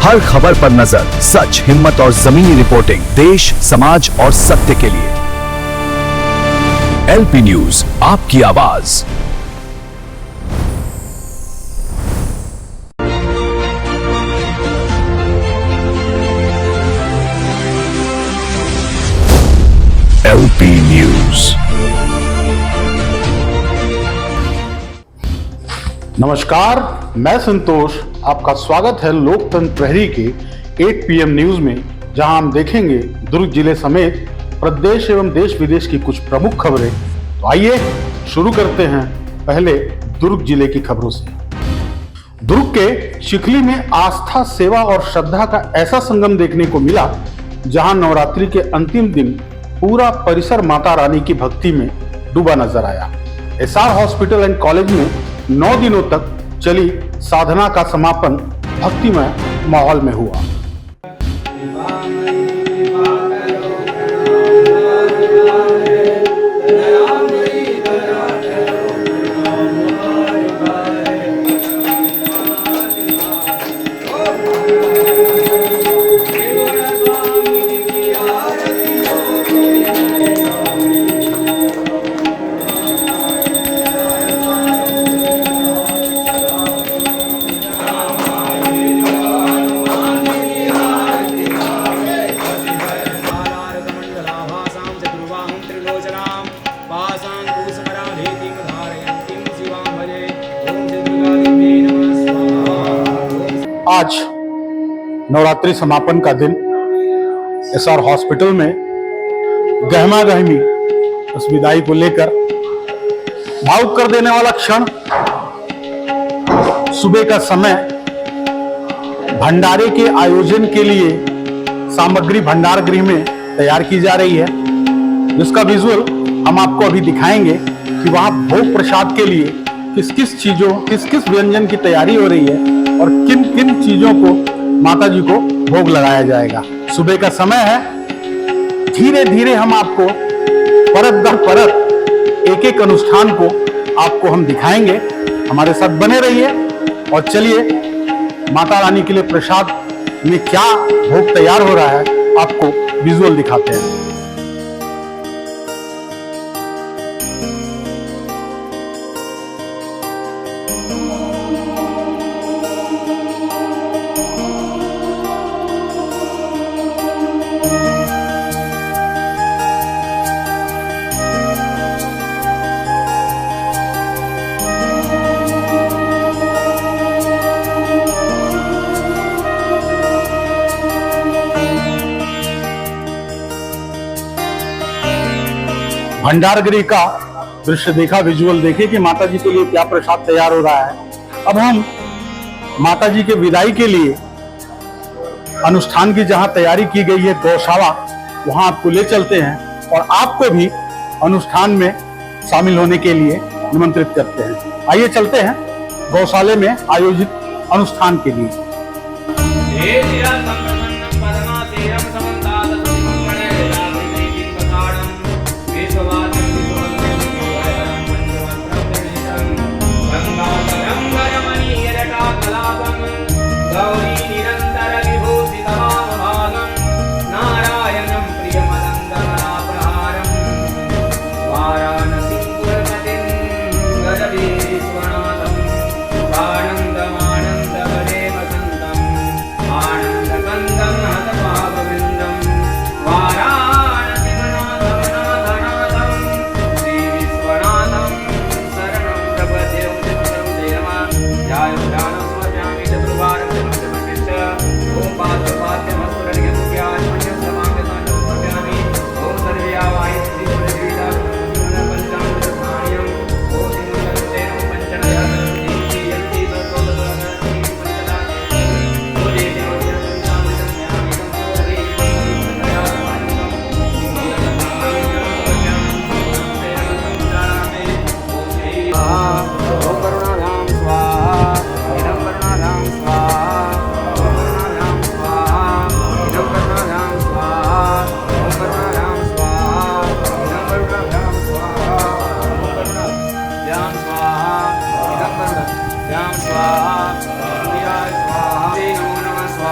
हर खबर पर नजर, सच, हिम्मत और जमीनी रिपोर्टिंग, देश, समाज और सत्य के लिए। एलपी न्यूज, आपकी आवाज। LP news. नमस्कार, मैं संतोष। आपका स्वागत है लोकतंत्र प्रहरी के 8 PM न्यूज में, जहां हम देखेंगे दुर्ग जिले समेत प्रदेश एवं देश विदेश की कुछ प्रमुख खबरें। तो आइए शुरू करते हैं पहले दुर्ग जिले की खबरों से। दुर्ग के शिखली में आस्था, सेवा और श्रद्धा का ऐसा संगम देखने को मिला, जहां नवरात्रि के अंतिम दिन पूरा परिसर माता रानी की भक्ति में डूबा नजर आया। SR हॉस्पिटल एंड कॉलेज में 9 दिनों तक चली साधना का समापन भक्तिमय माहौल में हुआ। आज नवरात्रि समापन का दिन SR हॉस्पिटल में गहमा गहमी उस विदाई को लेकर भावुक कर देने वाला क्षण। सुबह का समय भंडारे के आयोजन के लिए सामग्री भंडार गृह में तैयार की जा रही है, जिसका विजुअल हम आपको अभी दिखाएंगे कि वहां भोग प्रसाद के लिए किस किस व्यंजन की तैयारी हो रही है और किन किन चीजों को माता जी को भोग लगाया जाएगा। सुबह का समय है, धीरे धीरे हम आपको परत दर परत एक एक अनुष्ठान को आपको हम दिखाएंगे। हमारे साथ बने रहिए और चलिए माता रानी के लिए प्रसाद में क्या भोग तैयार हो रहा है आपको विजुअल दिखाते हैं। भंडार गृह का दृश्य देखा, विजुअल देखे कि माता जी के लिए क्या प्रसाद तैयार हो रहा है। अब हम माता जी के विदाई के लिए अनुष्ठान की जहां तैयारी की गई है गौशाला, वहां आपको ले चलते हैं और आपको भी अनुष्ठान में शामिल होने के लिए निमंत्रित करते हैं। आइए चलते हैं गौशाले में आयोजित अनुष्ठान के लिए।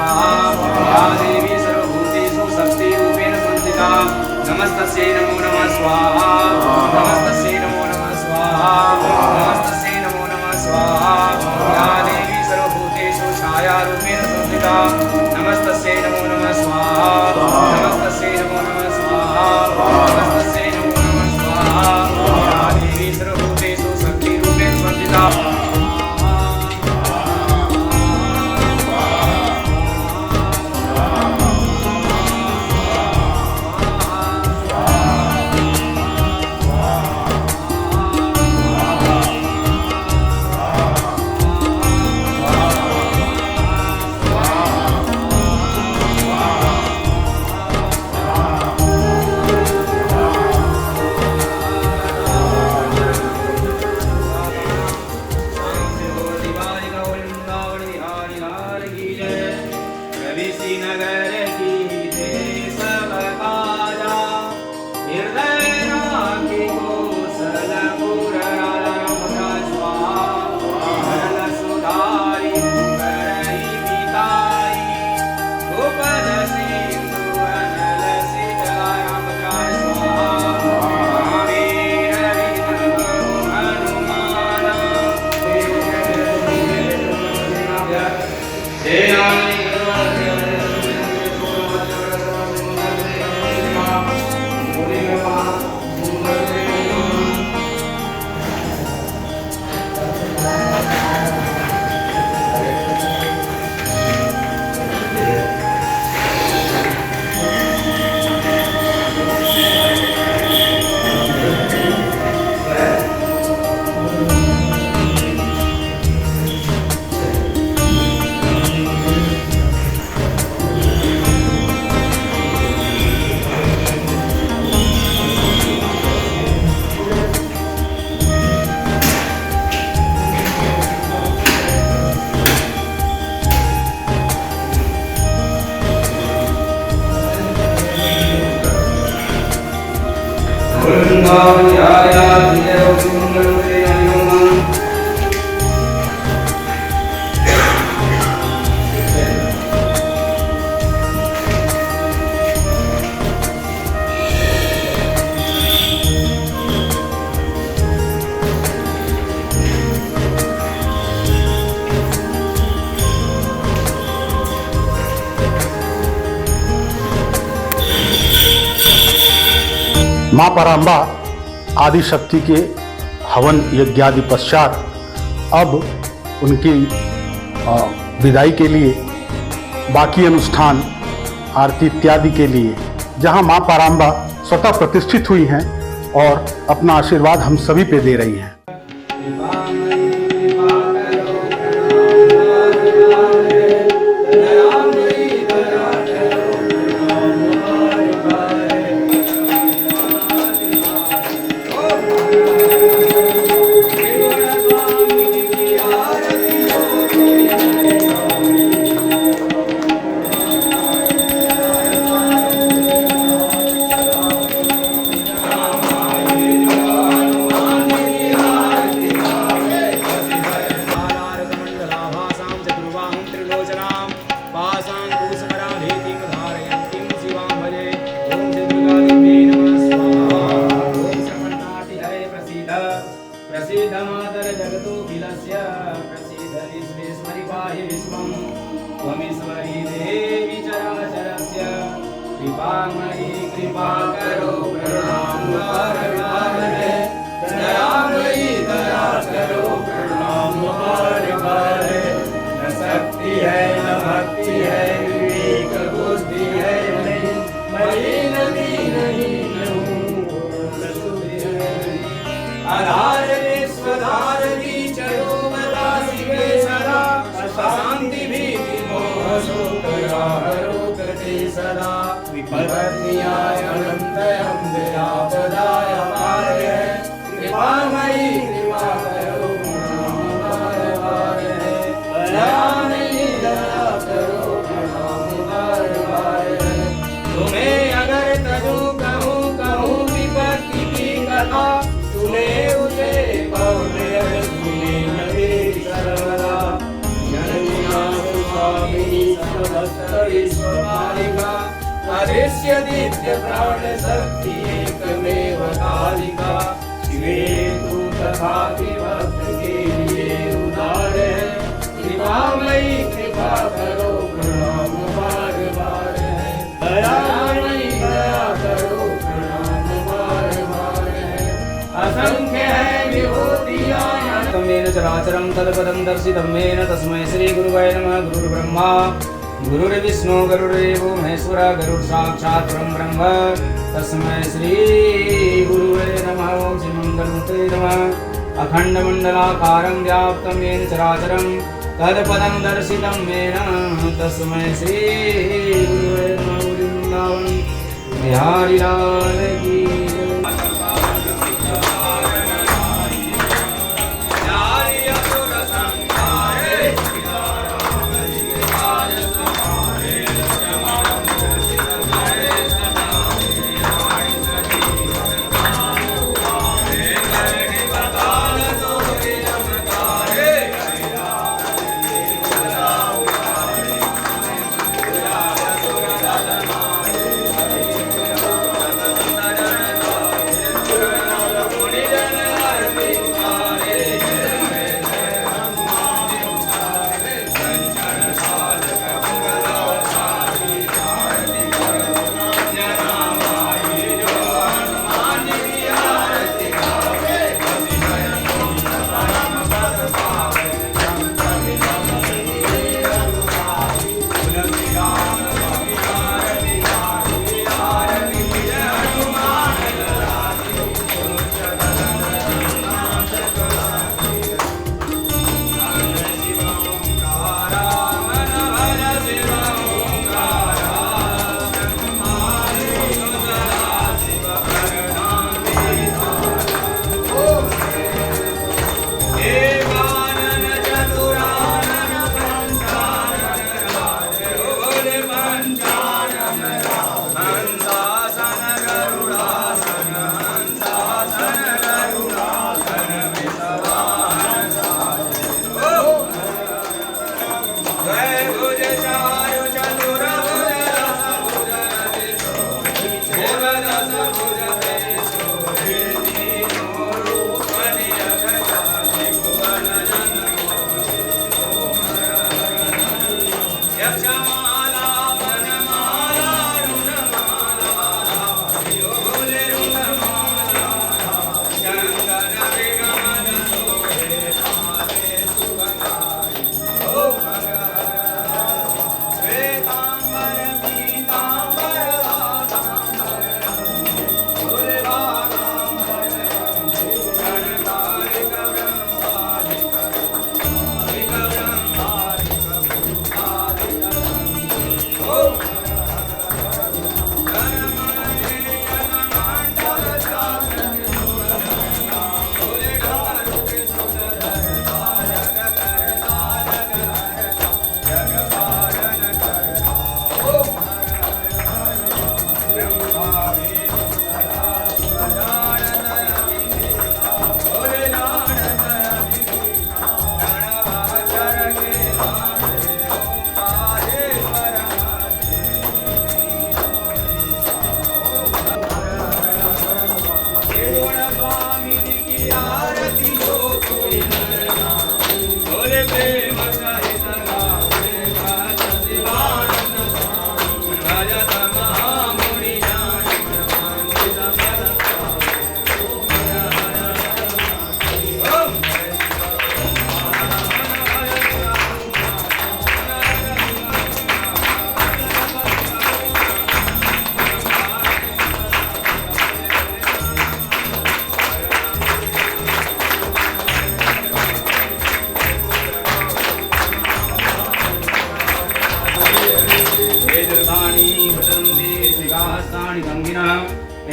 स्वाहा या देवी सर्वभूतेषु शक्तिरूपेण संस्थिता नमस्तस्यै नमो नमः स्वाहा नमस्तस्यै नमो नमः स्वाहा नमस्तस्यै नमो नमः स्वाहा या देवी सर्वभूतेषु छायारूपेण संस्थिता नमस्तस्यै नमो नमः स्वाहा नमस्तस्यै नमो नमः स्वाहा नमस्तस्यै नमो नमः स्वाहा या देवी सर्वभूतेषु शक्तिरूपेण संस्थिता माँ पराम्बा आदि शक्ति के हवन यज्ञादि पश्चात अब उनकी विदाई के लिए बाकी अनुष्ठान आरती इत्यादि के लिए जहाँ माँ पराम्बा स्वतः प्रतिष्ठित हुई हैं और अपना आशीर्वाद हम सभी पे दे रही हैं। नित्य प्राण शक्ति एकमेव कालिका शिवेतु तथापि भक्त के लिए उदार है कृपामयी कृपा करो प्रणाम बार बार है दयामयी दया करो प्रणाम बार बार है असंख्य है विभूतियां तमेन चराचरं तत्पदं दर्शितं मेन तस्मै श्री गुरुवे नमः गुरुर्ब्रह्मा गुरुर्विष्णु गुरुर्देवो महेश्वर गुरुर्साक्षात् परं ब्रह्म तस्मै श्री गुरुवे नमः ओम श्री मंगलमूर्ते नमः अखंडमंडलाकारं व्याप्तं येन चराचरं तत्पदं दर्शितं मेन तस्मै श्री गुरुवे नमः वृंदावन बिहारी लाल की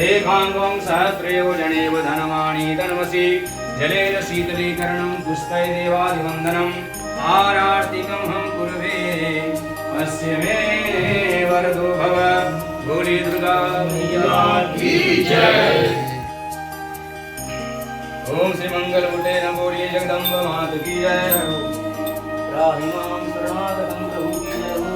एकांगं सहस्रेव जनेव धनवाणी धनमसि जलेन शीतलीकरणं पुष्पै देवादिवन्दनम् आरार्तिकं हम कुर्वे अस्य मे वरदो भव बोली दुर्गा मैया की जय। ओम श्री मंगलमूर्ते नमः बोलिए जगदम्ब मात की जय। राहि मां शरणागतं प्रभु की जय हो।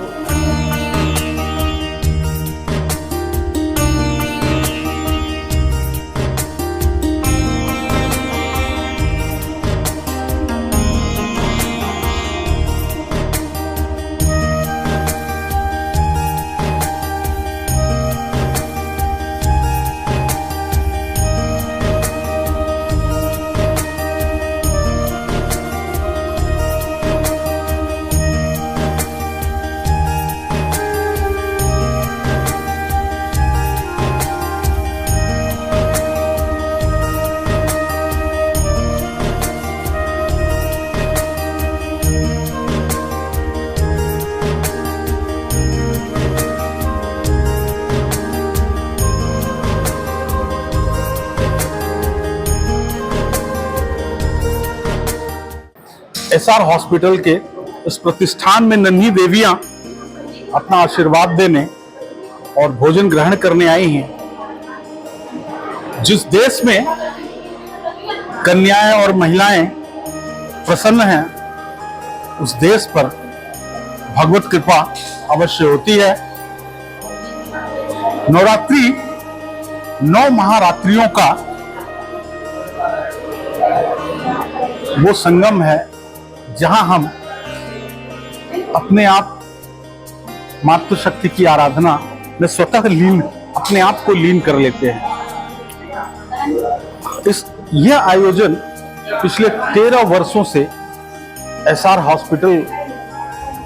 एसआर हॉस्पिटल के इस प्रतिष्ठान में नन्ही देवियां अपना आशीर्वाद देने और भोजन ग्रहण करने आई हैं। जिस देश में कन्याएं और महिलाएं प्रसन्न हैं, उस देश पर भगवत कृपा अवश्य होती है। नवरात्रि 9 महारात्रियों का वो संगम है जहां हम अपने आप मातृशक्ति की आराधना में स्वतः लीन, अपने आप को लीन कर लेते हैं। यह आयोजन पिछले 13 वर्षों से एसआर हॉस्पिटल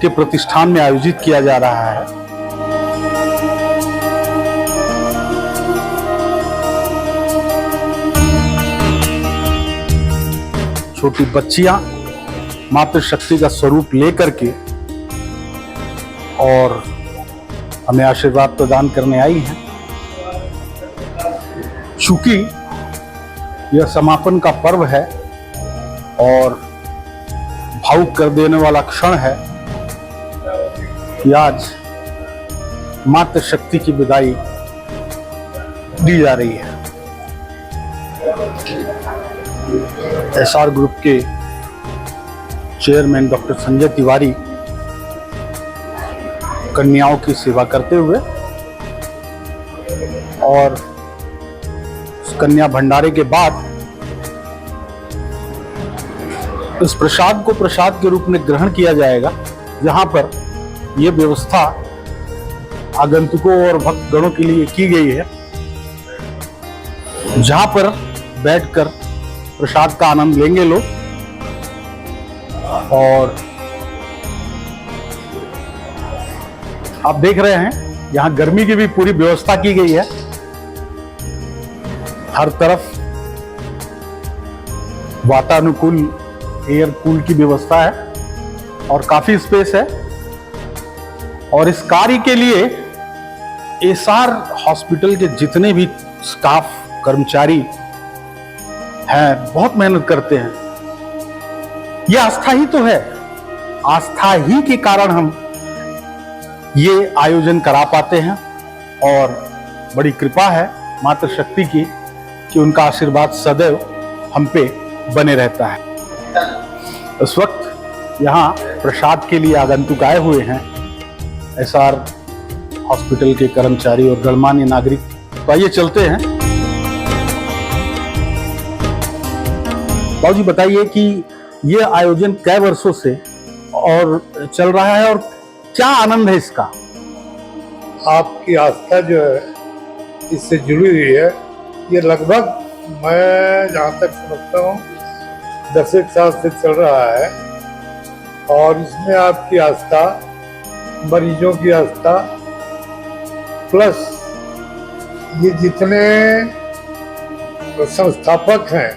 के प्रतिष्ठान में आयोजित किया जा रहा है। छोटी बच्चियां मातृशक्ति का स्वरूप लेकर के और हमें आशीर्वाद प्रदान करने आई हैं। चूंकि यह समापन का पर्व है और भावुक कर देने वाला क्षण है कि आज मातृशक्ति की विदाई दी जा रही है। एसआर ग्रुप के चेयरमैन डॉक्टर संजय तिवारी कन्याओं की सेवा करते हुए और कन्या भंडारे के बाद इस प्रसाद को प्रसाद के रूप में ग्रहण किया जाएगा, जहां पर यह व्यवस्था आगंतुकों और भक्तगणों के लिए की गई है, जहां पर बैठकर प्रसाद का आनंद लेंगे लोग। और आप देख रहे हैं यहां गर्मी की भी पूरी व्यवस्था की गई है। हर तरफ वातानुकूल एयर कूल की व्यवस्था है और काफी स्पेस है। और इस कार्य के लिए एसआर हॉस्पिटल के जितने भी स्टाफ कर्मचारी हैं बहुत मेहनत करते हैं। यह आस्था ही तो है, आस्था ही के कारण हम ये आयोजन करा पाते हैं और बड़ी कृपा है मातृशक्ति की कि उनका आशीर्वाद सदैव हम पे बने रहता है। इस वक्त यहाँ प्रसाद के लिए आगंतुक आए हुए हैं एसआर हॉस्पिटल के कर्मचारी और गणमान्य नागरिक। तो आइए चलते हैं। बाबूजी बताइए कि ये आयोजन कई वर्षों से और चल रहा है और क्या आनंद है इसका? आपकी आस्था जो है इससे जुड़ी हुई है। ये लगभग मैं जहाँ तक समझता हूँ 10 साल से चल रहा है और इसमें आपकी आस्था, मरीजों की आस्था, प्लस ये जितने संस्थापक हैं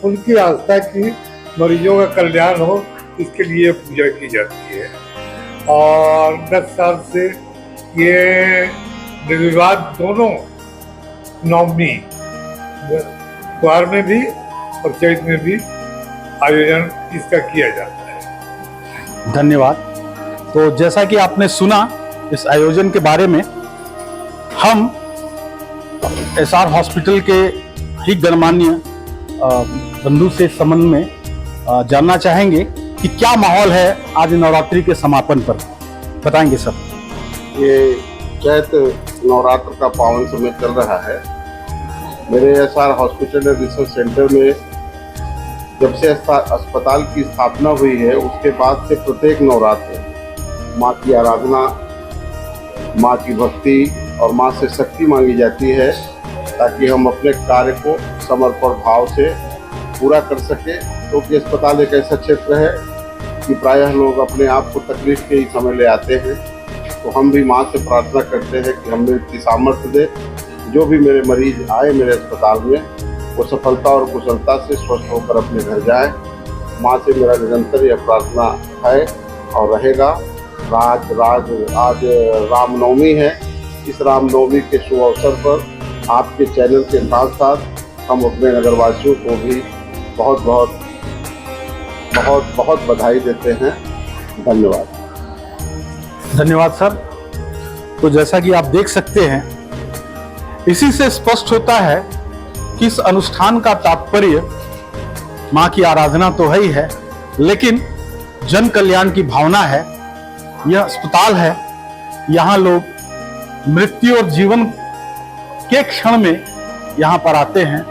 उनकी आस्था की मरीजों का कल्याण हो, इसके लिए पूजा की जाती है। और 10 साल से ये निर्विवाद दोनों नवमी द्वार में भी और चैत में भी आयोजन इसका किया जाता है। धन्यवाद। तो जैसा कि आपने सुना इस आयोजन के बारे में, हम एसआर हॉस्पिटल के ही गणमान्य बंधु से संबंध में जानना चाहेंगे कि क्या माहौल है आज नवरात्रि के समापन पर, बताएंगे सर। ये चैत नवरात्र का पावन समय चल रहा है। मेरे SR hospital and research centre में जब से अस्पताल की स्थापना हुई है उसके बाद से प्रत्येक नवरात्र माँ की आराधना, माँ की भक्ति और माँ से शक्ति मांगी जाती है ताकि हम अपने कार्य को समर्पण भाव से पूरा कर सके। क्योंकि अस्पताल एक ऐसा क्षेत्र है कि प्रायः लोग अपने आप को तकलीफ के ही समय ले आते हैं। तो हम भी माँ से प्रार्थना करते हैं कि हमें इतनी सामर्थ्य दे, जो भी मेरे मरीज आए मेरे अस्पताल में वो सफलता और कुशलता से स्वस्थ होकर अपने घर जाए। माँ से मेरा निरंतर यह प्रार्थना है और रहेगा। आज रामनवमी है। इस रामनवमी के शुभ अवसर पर आपके चैनल के साथ साथ हम अपने नगरवासियों को भी बहुत बहुत बहुत बहुत बधाई देते हैं। धन्यवाद। धन्यवाद सर। तो जैसा कि आप देख सकते हैं, इसी से स्पष्ट होता है कि इस अनुष्ठान का तात्पर्य मां की आराधना तो है ही है, लेकिन जन कल्याण की भावना है। यह अस्पताल है, यहाँ लोग मृत्यु और जीवन के क्षण में यहाँ पर आते हैं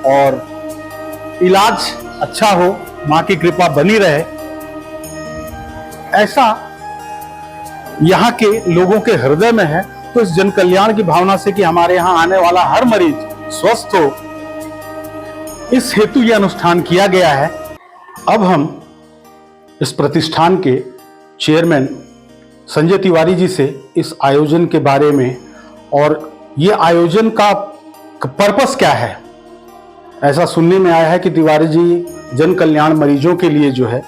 और इलाज अच्छा हो, मां की कृपा बनी रहे, ऐसा यहाँ के लोगों के हृदय में है। तो इस जन कल्याण की भावना से कि हमारे यहाँ आने वाला हर मरीज स्वस्थ हो, इस हेतु यह अनुष्ठान किया गया है। अब हम इस प्रतिष्ठान के चेयरमैन संजय तिवारी जी से इस आयोजन के बारे में और ये आयोजन का पर्पस क्या है, ऐसा सुनने में आया है कि तिवारी जी जन कल्याण मरीजों के लिए जो है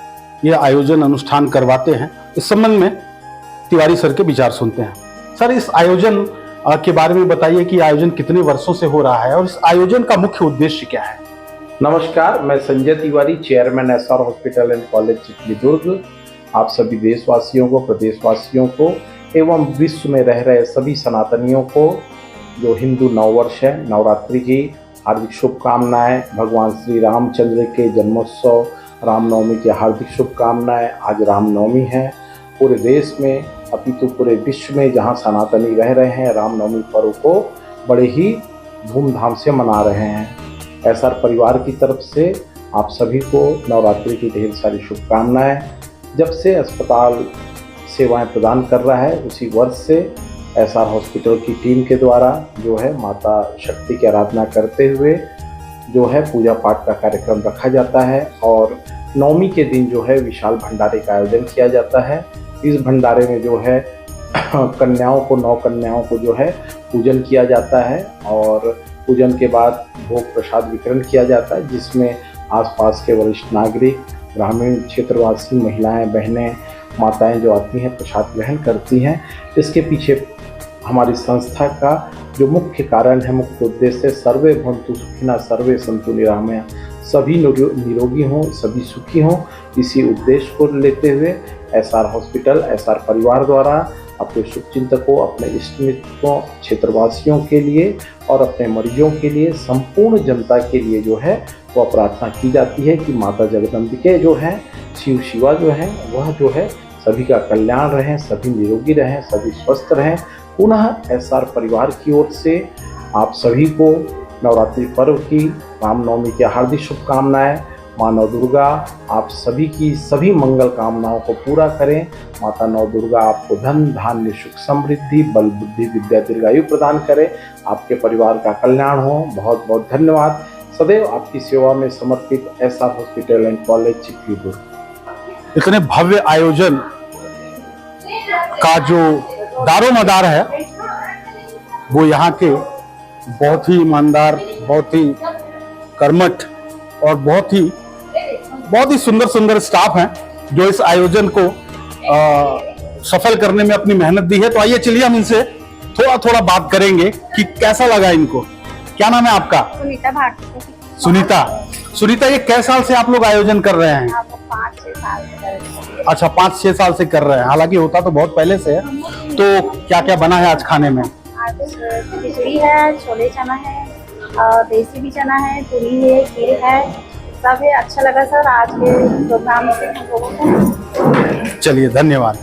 यह आयोजन अनुष्ठान करवाते हैं। इस संबंध में तिवारी सर के विचार सुनते हैं। सर, इस आयोजन के बारे में बताइए कि आयोजन कितने वर्षों से हो रहा है और इस आयोजन का मुख्य उद्देश्य क्या है। नमस्कार, मैं Sanjay Tiwari, chairman SR hospital and college Chikhli Durg, आप सभी देशवासियों को, प्रदेशवासियों को एवं विश्व में रह रहे सभी सनातनियों को जो हिंदू नववर्ष है, नवरात्रि की हार्दिक शुभकामनाएं। भगवान श्री रामचंद्र के जन्मोत्सव रामनवमी की हार्दिक शुभकामनाएं। आज रामनवमी है। पूरे देश में अपितु पूरे विश्व में जहां सनातनी रह रहे हैं, रामनवमी पर्व को बड़े ही धूमधाम से मना रहे हैं। एसआर परिवार की तरफ से आप सभी को नवरात्रि की ढेर सारी शुभकामनाएं। जब से अस्पताल सेवाएं प्रदान कर रहा है, उसी वर्ष से एसआर हॉस्पिटल की टीम के द्वारा जो है माता शक्ति की आराधना करते हुए जो है पूजा पाठ का कार्यक्रम रखा जाता है और नवमी के दिन जो है विशाल भंडारे का आयोजन किया जाता है। इस भंडारे में जो है कन्याओं को, 9 कन्याओं को जो है पूजन किया जाता है और पूजन के बाद भोग प्रसाद वितरण किया जाता है, जिसमें आसपास के वरिष्ठ नागरिक, ग्रामीण क्षेत्रवासी, महिलाएं, बहनें, माताएं जो आती हैं प्रसाद ग्रहण करती हैं। इसके पीछे हमारी संस्था का जो मुख्य कारण है, मुख्य उद्देश्य, सर्वे भवन्तु सुखिनः सर्वे सन्तु निरामया, सभी निरोगी हों, सभी सुखी हों। इसी उद्देश्य को लेते हुए एसआर हॉस्पिटल, एसआर परिवार द्वारा अपने शुभचिंतकों, अपने इष्टमित्रों, क्षेत्रवासियों के लिए और अपने मरीजों के लिए, संपूर्ण जनता के लिए जो है वो प्रार्थना की जाती है कि माता जगदम्बिके जो है, शिव शिवा जो है, वह जो है सभी का कल्याण रहें, सभी निरोगी रहें, सभी स्वस्थ रहें। पुनः एसआर परिवार की ओर से आप सभी को नवरात्रि पर्व की, रामनवमी की हार्दिक शुभकामनाएं। माँ नव दुर्गा आप सभी की सभी मंगल कामनाओं को पूरा करें। माता नव दुर्गा आपको धन, धान्य, सुख, समृद्धि, बल, बुद्धि, विद्या, दीर्घायु प्रदान करें। आपके परिवार का कल्याण हो। बहुत बहुत धन्यवाद। सदैव आपकी सेवा में समर्पित SR hospital and college Chikhli Durg. इतने भव्य आयोजन का जो दारोमदार है वो यहाँ के बहुत ही ईमानदार, बहुत ही कर्मठ और बहुत ही सुंदर सुंदर स्टाफ हैं जो इस आयोजन को सफल करने में अपनी मेहनत दी है। तो आइए चलिए हम इनसे थोड़ा थोड़ा बात करेंगे कि कैसा लगा इनको। क्या नाम है आपका? सुनीता भारती। सुनीता, ये कैसे साल से आप लोग आयोजन कर रहे हैं? 5-6 साल से कर रहे हैं। अच्छा, 5-6 साल से कर रहे हैं। हालांकि होता तो बहुत पहले से है। तो क्या क्या बना है आज खाने में? आज खिचड़ी है, छोले चना है, देसी भी चना है, पूरी है, खीर है, सब है। अच्छा लगा सर आज के प्रोग्राम से हम लोगों को। चलिए, धन्यवाद।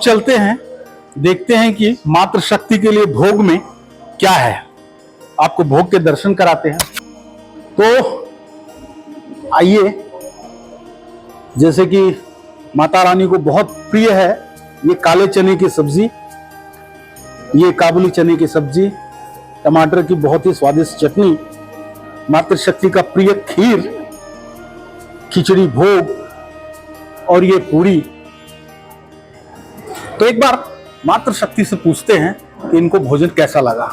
चलते हैं, देखते हैं कि मातृशक्ति के लिए भोग में क्या है। आपको भोग के दर्शन कराते हैं। तो आइए, जैसे कि माता रानी को बहुत प्रिय है ये काले चने की सब्जी, ये काबुली चने की सब्जी, टमाटर की बहुत ही स्वादिष्ट चटनी, मातृशक्ति का प्रिय खीर, खिचड़ी भोग और ये पूरी। तो एक बार मातृशक्ति से पूछते हैं कि इनको भोजन कैसा लगा।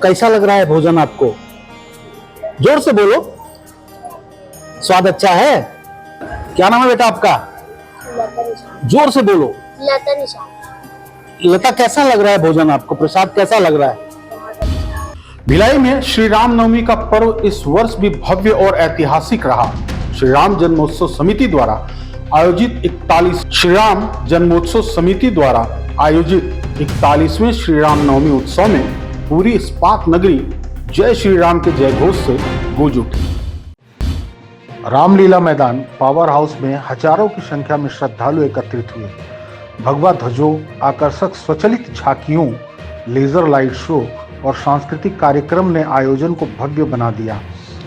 कैसा लग रहा है भोजन आपको? जोर से बोलो। स्वाद अच्छा है? क्या नाम है बेटा आपका? जोर से बोलो। लता निशान। लता, कैसा लग रहा है भोजन आपको? प्रसाद कैसा लग रहा है? भिलाई में श्री राम नवमी का पर्व इस वर्ष भी भव्य और ऐतिहासिक रहा। श्री राम जन्मोत्सव समिति द्वारा आयोजित 41वें श्री राम नवमी उत्सव में पूरी इस्पात नगरी जय श्री राम के जय घोष से गूंज उठी। रामलीला मैदान पावर हाउस में हजारों की संख्या में श्रद्धालु एकत्रित हुए। भगवा ध्वजों, आकर्षक स्वचालित झांकियों, लेजर लाइट शो और सांस्कृतिक कार्यक्रम ने आयोजन को भव्य बना दिया।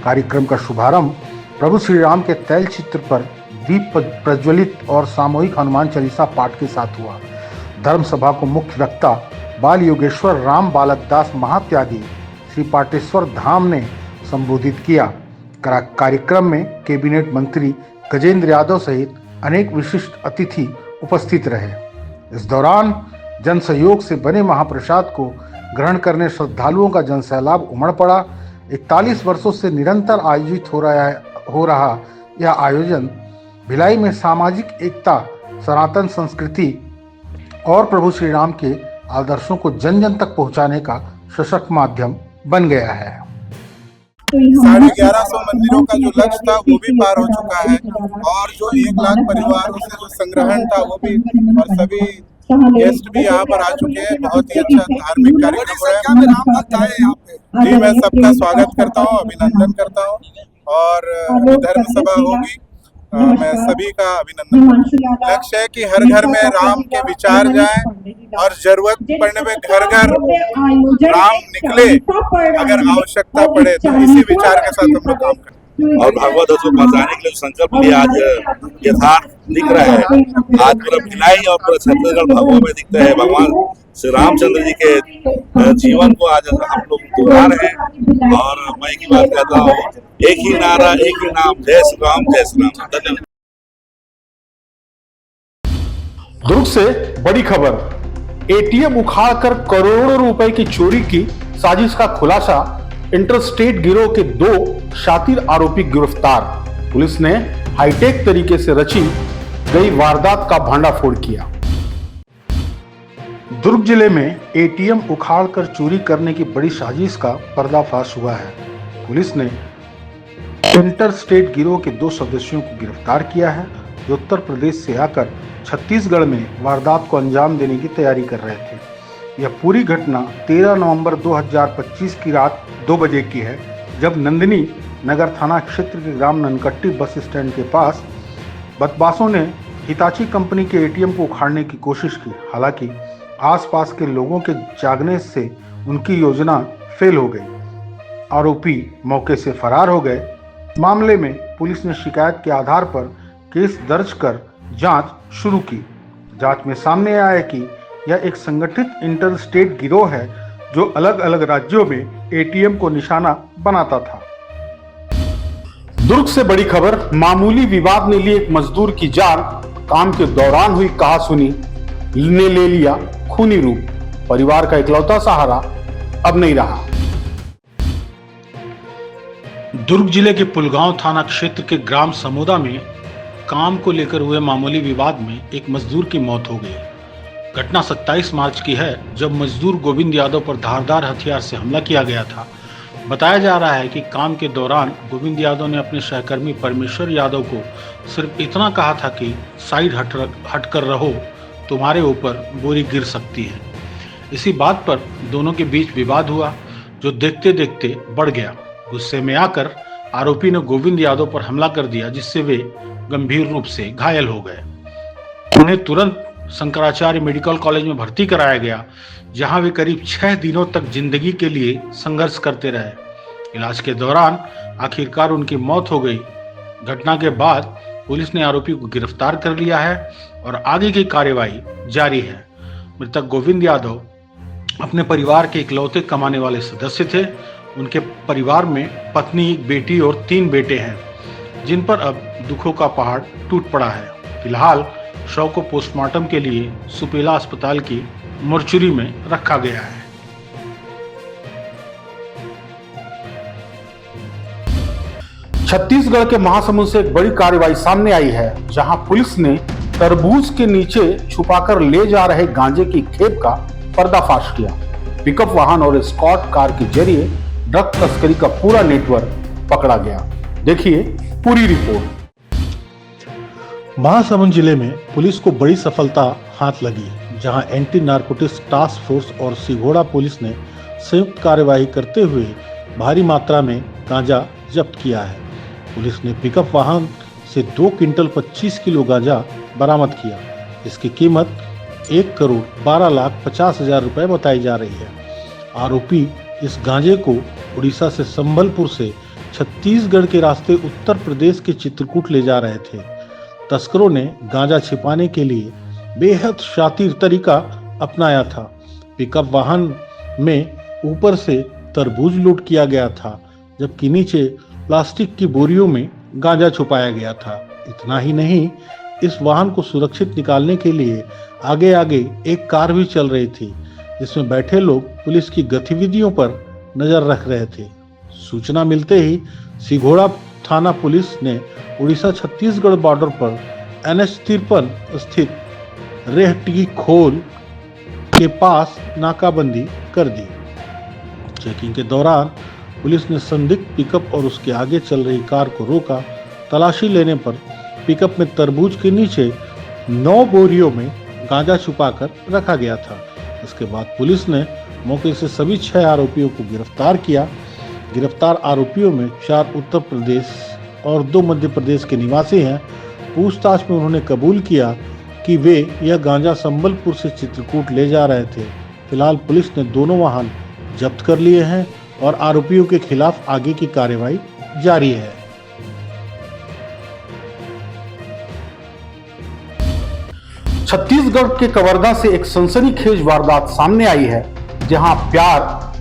कार्यक्रम का शुभारंभ प्रभु श्री राम के तैल चित्र पर दीप प्रज्वलित और सामूहिक हनुमान चालीसा पाठ के साथ हुआ। धर्म सभा को मुख्य वक्ता बाल योगेश्वर राम बालक दास महात्यागी श्री पाटेश्वर धाम ने संबोधित किया। कार्यक्रम में कैबिनेट मंत्री गजेंद्र यादव सहित अनेक विशिष्ट अतिथि उपस्थित रहे। इस दौरान जन सहयोग से बने महाप्रसाद को ग्रहण करने श्रद्धालुओं का जनसैलाब उमड़ पड़ा। 41 वर्षों से निरंतर आयोजित हो रहा यह आयोजन भिलाई में सामाजिक एकता, सनातन संस्कृति और प्रभु श्री राम के आदर्शों को जन जन तक पहुंचाने का सशक्त माध्यम बन गया है। 1150 मंदिरों का जो लक्ष्य था वो भी पार हो चुका है और जो 1 लाख परिवारों से जो संग्रहण था वो भी, और सभी गेस्ट भी यहाँ पर आ चुके हैं। बहुत ही अच्छा धार्मिक कार्यक्रम है। जी, मैं सबका स्वागत करता हूँ, अभिनंदन करता हूँ और धर्म सभा होगी, मैं सभी का अभिनंदन। लक्ष्य है कि हर घर में राम के विचार जाएं और जरूरत पड़ने में घर घर राम निकले, अगर आवश्यकता पड़े तो इसी विचार के साथ हम लोग काम करें। और भगवत ध्वज को बचाने के लिए संकल्प लिया आज यथार्थ दिख रहा है। आज पूरा भिलाई और पूरा छत्तीसगढ़ भगवा में दिखता है। भगवान श्री रामचंद्र जी के जीवन को आज हम लोग दोहरा रहे हैं। और मैं एक ही बात कहता हूँ, एक ही नारा, एक ही नाम, जय श्री राम, जय श्री राम। धन्यवाद। दुर्ग से बड़ी खबर, एटीएम उखाड़कर करोड़ों रुपए की चोरी की साजिश का खुलासा। इंटरस्टेट गिरोह के 2 शातिर आरोपी गिरफ्तार। पुलिस ने हाईटेक तरीके से रची गई वारदात का भंडाफोड़ किया। दुर्ग जिले में एटीएम उखाड़कर चोरी करने की बड़ी साजिश का पर्दाफाश हुआ है। पुलिस ने इंटरस्टेट गिरोह के 2 सदस्यों को गिरफ्तार किया है, जो उत्तर प्रदेश से आकर छत्तीसगढ़ में वारदात को अंजाम देने की तैयारी कर रहे थे। यह पूरी घटना 13 नवंबर 2025 की रात 2 बजे की है, जब नंदिनी नगर थाना क्षेत्र के ग्राम ननकट्टी बस स्टैंड के पास बदमाशों ने हिताची कंपनी के एटीएम को उखाड़ने की कोशिश की। हालांकि आसपास के लोगों के जागने से उनकी योजना फेल हो गई। आरोपी मौके से फरार हो गए। मामले में पुलिस ने शिकायत के आधार पर केस दर्ज कर जांच शुरू की। जांच में सामने आया है कि यह एक संगठित इंटरस्टेट गिरोह है, जो अलग अलग राज्यों में एटीएम को निशाना बनाता था। दुर्ग से बड़ी खबर, मामूली विवाद ने ली एक मजदूर की जान। काम के दौरान हुई कहासुनी ने ले लिया खूनी रूप। परिवार का इकलौता सहारा अब नहीं रहा। दुर्ग जिले के पुलगांव थाना क्षेत्र के ग्राम समोदा में काम को लेकर हुए मामूली विवाद में एक मजदूर की मौत हो गई। घटना 27 मार्च की है, जब मजदूर गोविंद यादव पर धारदार हथियार से हमला किया गया था। बताया जा रहा है कि काम के दौरान गोविंद यादव ने अपने सहकर्मी परमेश्वर यादव को सिर्फ इतना कहा था कि साइड हट कर रहो, तुम्हारे ऊपर बोरी गिर सकती है। इसी बात पर दोनों के बीच विवाद हुआ, जो देखते देखते बढ़ गया। गुस्से में आकर आरोपी ने गोविंद यादव पर हमला कर दिया, जिससे वे गंभीर रूप से घायल हो गए। उन्हें तुरंत शंकराचार्य मेडिकल कॉलेज में भर्ती कराया गया, जहां वे करीब 6 दिनों तक जिंदगी के लिए संघर्ष करते रहे। इलाज के दौरान आखिरकार उनकी मौत हो गई। घटना के बाद पुलिस ने आरोपी को गिरफ्तार कर लिया है और आगे की कार्यवाही जारी है। मृतक गोविंद यादव अपने परिवार के इकलौते कमाने वाले सदस्य थे। उनके परिवार में पत्नी, एक बेटी और 3 बेटे हैं, जिन पर अब दुखों का पहाड़ टूट पड़ा है। फिलहाल शव को पोस्टमार्टम के लिए सुपेला अस्पताल की मोर्चरी में रखा गया है। छत्तीसगढ़ के महासमुंद से एक बड़ी कार्रवाई सामने आई है, जहां पुलिस ने तरबूज के नीचे छुपाकर ले जा रहे गांजे की खेप का पर्दाफाश किया। पिकअप वाहन और स्कॉट कार के जरिए ड्रग तस्करी का पूरा नेटवर्क पकड़ा गया। देखिए पूरी रिपोर्ट। महासमुंद जिले में पुलिस को बड़ी सफलता हाथ लगी, जहां एंटी नारकोटिक्स टास्क फोर्स और सिघोड़ा पुलिस ने संयुक्त कार्यवाही करते हुए भारी मात्रा में गांजा जब्त किया है। पुलिस ने पिकअप वाहन से 2 क्विंटल 25 किलो गांजा बरामद किया। इसकी कीमत 1,12,50,000 रुपए बताई जा रही है। आरोपी इस गांजे को उड़ीसा से संबलपुर से छत्तीसगढ़ के रास्ते उत्तर प्रदेश के चित्रकूट ले जा रहे थे। तस्करों ने गांजा छिपाने के लिए बेहद शातिर तरीका अपनाया था। पिकअप वाहन में ऊपर से तरबूज लूट किया गया था, जबकि नीचे प्लास्टिक की बोरियों में गांजा छुपाया गया था। इतना ही नहीं, इस वाहन को सुरक्षित निकालने के लिए आगे आगे एक कार भी चल रही थी, जिसमें बैठे लोग पुलिस की गतिविधियों पर नजर रख रहे थे। सूचना मिलते ही सिघोड़ा थाना पुलिस ने उड़ीसा छत्तीसगढ़ बॉर्डर पर NH-53 स्थित रेहटी खोल के पास नाकाबंदी कर दी। चेकिंग के दौरान पुलिस ने संदिग्ध पिकअप और उसके आगे चल रही कार को रोका। तलाशी लेने पर पिकअप में तरबूज के नीचे 9 बोरियों में गांजा छुपाकर रखा गया था। इसके बाद पुलिस ने मौके से सभी 6 आरोपियों को गिरफ्तार किया। गिरफ्तार आरोपियों में 4 उत्तर प्रदेश और 2 मध्य प्रदेश के निवासी हैं। पूछताछ में उन्होंने कबूल किया कि वे यह गांजा संबलपुर से चित्रकूट ले जा रहे थे। फिलहाल पुलिस ने दोनों वाहन जब्त कर लिए हैं और आरोपियों के खिलाफ आगे की कार्रवाई जारी है। छत्तीसगढ़ के कवर्धा से एक सनसनीखेज वारदात सामने आई है, जहां प्यार,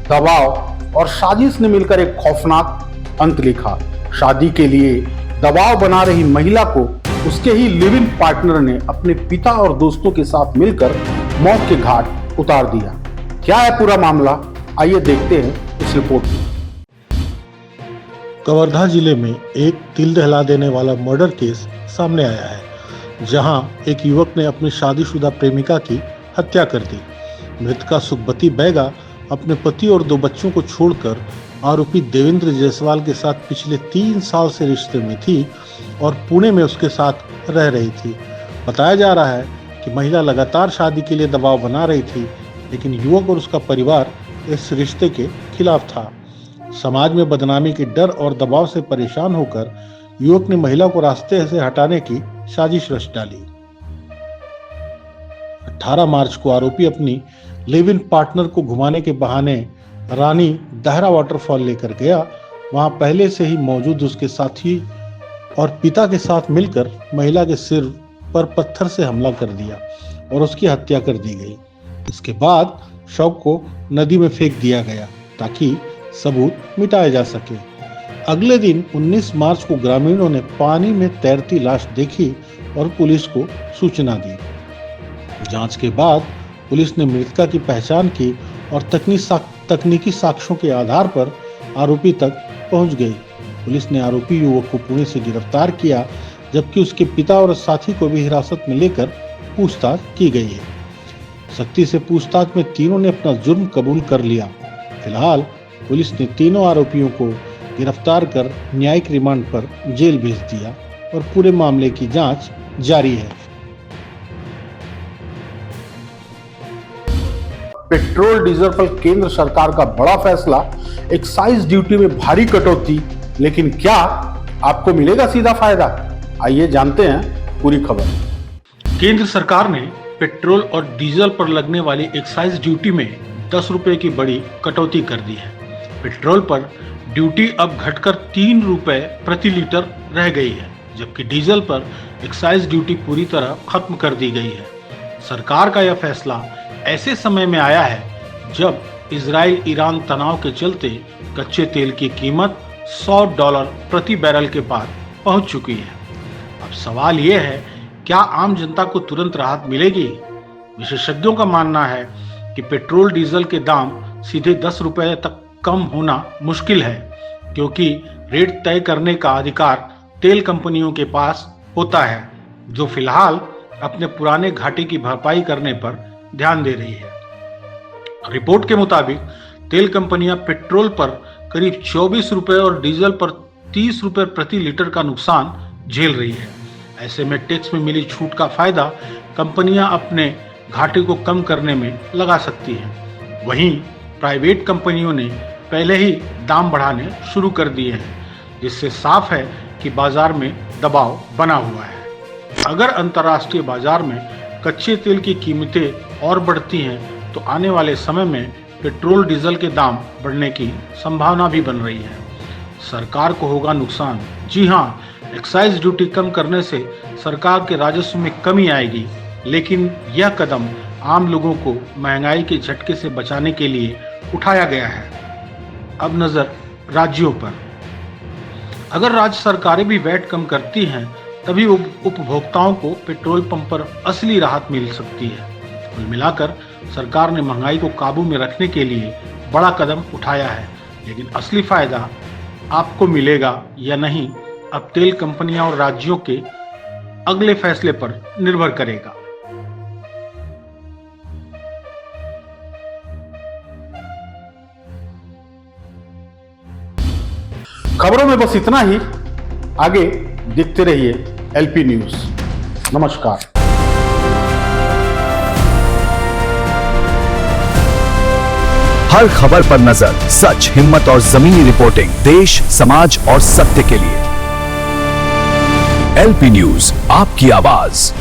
दबाव और साजिश ने मिलकर एक खौफनाक अंत लिखा। शादी के लिए दबाव बना रही महिला को उसके ही लिव इन पार्टनर ने अपने पिता और दोस्तों के साथ मिलकर मौत के घाट उतार दिया। क्या है पूरा मामला, आइए देखते हैं इस रिपोर्ट में। कवर्धा जिले में एक दिल दहला देने वाला मर्डर केस सामने आया है, जहां एक युवक ने अपनी शादीशुदा प्रेमिका की हत्या कर दी। मृतका सुखबती बैगा अपने पति और 2 बच्चों को छोड़कर आरोपी देवेंद्र जायसवाल के साथ पिछले 3 साल से रिश्ते में थी और पुणे में उसके साथ रह रही थी। बताया जा रहा है कि महिला लगातार शादी के लिए दबाव बना रही थी, लेकिन युवक और उसका परिवार इस रिश्ते के खिलाफ था। समाज में बदनामी के डर और दबाव से परेशान होकर युवक ने महिला को रास्ते से हटाने की साजिश रच डाली। 18 मार्च को आरोपी अपनी लिव इन पार्टनर को घुमाने के बहाने रानी दहरा वाटरफॉल लेकर गया। वहां पहले से ही मौजूद उसके साथी और पिता के साथ मिलकर महिला के सिर पर पत्थर से हमला कर दिया और उसकी हत्या कर दी गई। इसके बाद शव को नदी में फेंक दिया गया ताकि सबूत मिटाया जा सके। अगले दिन 19 मार्च को ग्रामीणों ने पानी में तैरती लाश देखी और पुलिस को सूचना दी। जांच के बाद पुलिस ने मृतका की पहचान की और तकनीकी साक्ष्यों के आधार पर आरोपी तक पहुंच गई। पुलिस ने आरोपी युवक को पुणे से गिरफ्तार किया, जबकि उसके पिता और साथी को भी हिरासत में लेकर पूछताछ की गई है। सख्ती से पूछताछ में तीनों ने अपना जुर्म कबूल कर लिया। फिलहाल पुलिस ने तीनों आरोपियों को गिरफ्तार कर न्यायिक रिमांड पर जेल भेज दिया और पूरे मामले की जांच जारी है। पेट्रोल डीजल पर केंद्र सरकार का बड़ा फैसला, एक्साइज ड्यूटी में भारी कटौती, लेकिन क्या आपको मिलेगा सीधा फायदा? आइए जानते हैं पूरी खबर। केंद्र सरकार ने पेट्रोल और डीजल पर लगने वाली एक्साइज ड्यूटी में 10 रुपए की बड़ी कटौती कर दी है। पेट्रोल पर ड्यूटी अब घटकर 3 रुपए प्रति लीटर रह गई है, जबकि डीजल पर एक्साइज ड्यूटी पूरी तरह खत्म कर दी गई है। सरकार का यह फैसला ऐसे समय में आया है जब इजराइल ईरान तनाव के चलते कच्चे तेल की कीमत $100 प्रति बैरल के पार पहुंच चुकी है। अब सवाल यह है, क्या आम जनता को तुरंत राहत मिलेगी? विशेषज्ञों का मानना है कि पेट्रोल डीजल के दाम सीधे 10 रुपए तक कम होना मुश्किल है, क्योंकि रेट तय करने का अधिकार तेल कंपनियों के पास होता है, जो फिलहाल अपने पुराने घाटे की भरपाई करने पर ध्यान दे रही है। रिपोर्ट के मुताबिक तेल कंपनियां पेट्रोल पर करीब 24 रुपए और डीजल पर 30 रुपए प्रति लीटर का नुकसान झेल रही है। ऐसे में टैक्स में मिली छूट का फायदा कंपनियां अपने घाटे को कम करने में लगा सकती हैं। वहीं प्राइवेट कंपनियों ने पहले ही दाम बढ़ाने शुरू कर दिए हैं, जिससे साफ है कि बाजार में दबाव बना हुआ है। अगर अंतर्राष्ट्रीय बाजार में कच्चे तेल की कीमतें और बढ़ती हैं तो आने वाले समय में पेट्रोल डीजल के दाम बढ़ने की संभावना भी बन रही है। सरकार को होगा नुकसान। जी हाँ, एक्साइज ड्यूटी कम करने से सरकार के राजस्व में कमी आएगी, लेकिन यह कदम आम लोगों को महंगाई के झटके से बचाने के लिए उठाया गया है। अब नजर राज्यों पर। अगर राज्य सरकारें भी वैट कम करती हैं, तभी उपभोक्ताओं को पेट्रोल पंप पर असली राहत मिल सकती है। कुल मिलाकर सरकार ने महंगाई को काबू में रखने के लिए बड़ा कदम उठाया है, लेकिन असली फायदा आपको मिलेगा या नहीं, अब तेल कंपनियां और राज्यों के अगले फैसले पर निर्भर करेगा। खबरों में बस इतना ही। आगे देखते रहिए एलपी न्यूज। नमस्कार। हर खबर पर नजर, सच, हिम्मत और जमीनी रिपोर्टिंग, देश, समाज और सत्य के लिए। एलपी न्यूज, आपकी आवाज।